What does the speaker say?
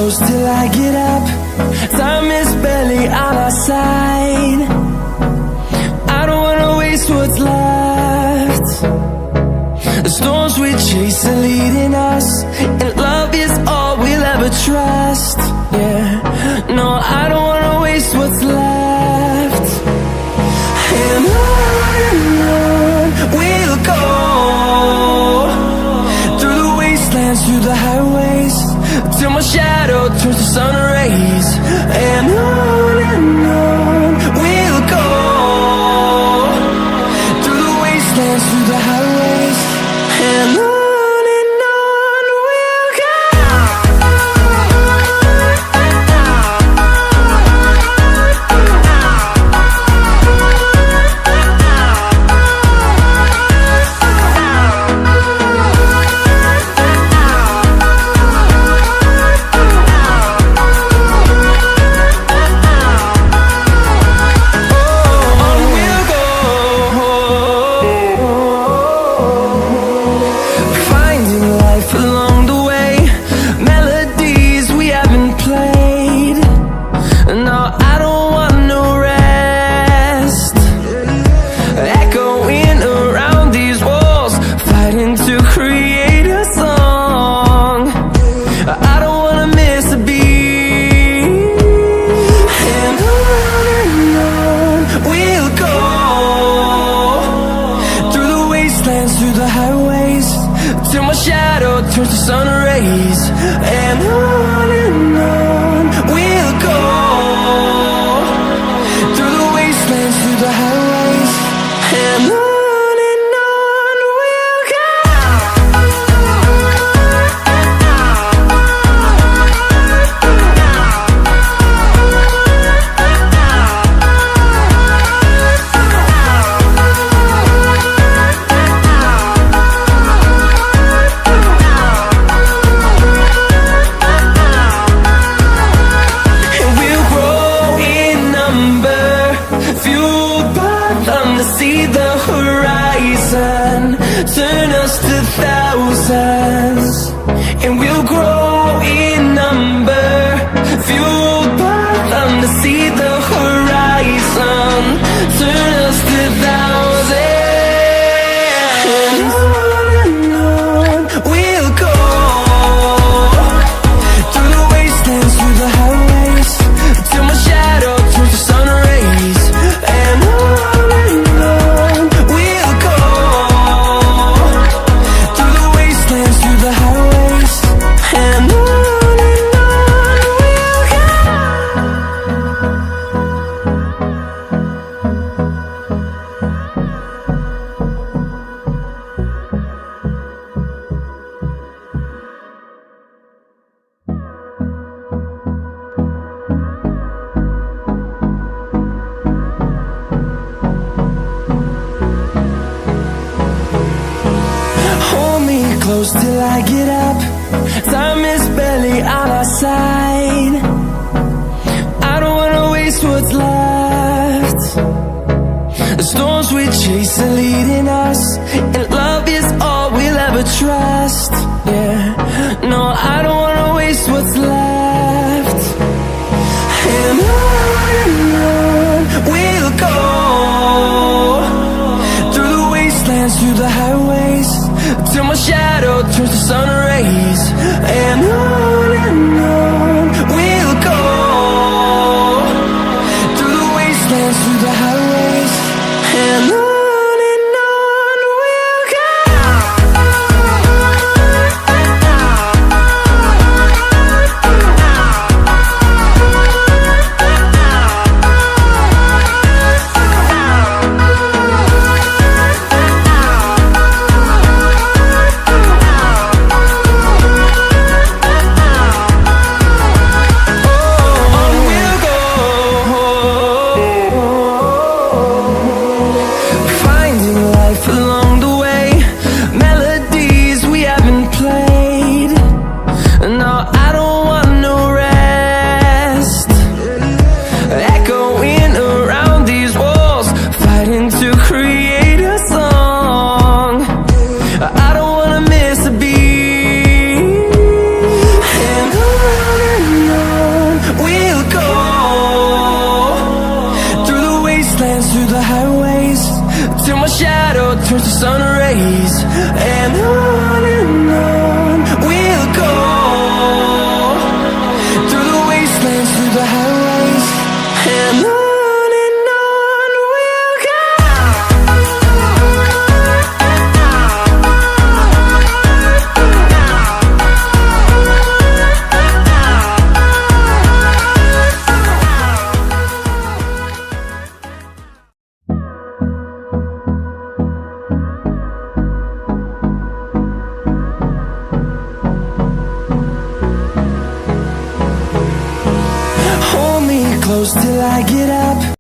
close till I get up. Time is barely on our side. I don't wanna waste what's left. The storms we chase are leading us, and love is all we'll ever trust. Yeah, no, I don't wanna waste what's left. And on we'll go, through the wastelands, through the highways, till my shadow turns to sun rays. And on we'll go, through the wastelands, through the highways, and on we'll go. Through the highways, till my shadow turns to sun rays. And on we'll go, through the wastelands, through the highways, and on we'll go. See the horizon, turn us to thousands, and we'll grow in number, fueled by them. To see the horizon, turn us to thousands, and on we'll go, through the wastelands, through the highways, till my shadow turns to sun rays. And close till I get up. Time is barely on our side. I don't wanna waste what's left. The storms we chase are leading us, and love is all we'll ever trust. Yeah, no, I don't wanna waste what's left. And on we'll go, through the wastelands, through the highways, till my shadow turns to sun rays. And on we'll go, through the wastelands, through the highways, and on we'll go. Oh, turns to sun rays, and on we'll go, through the wastelands, through the highways, and on we'll go. Hold me close till I get up.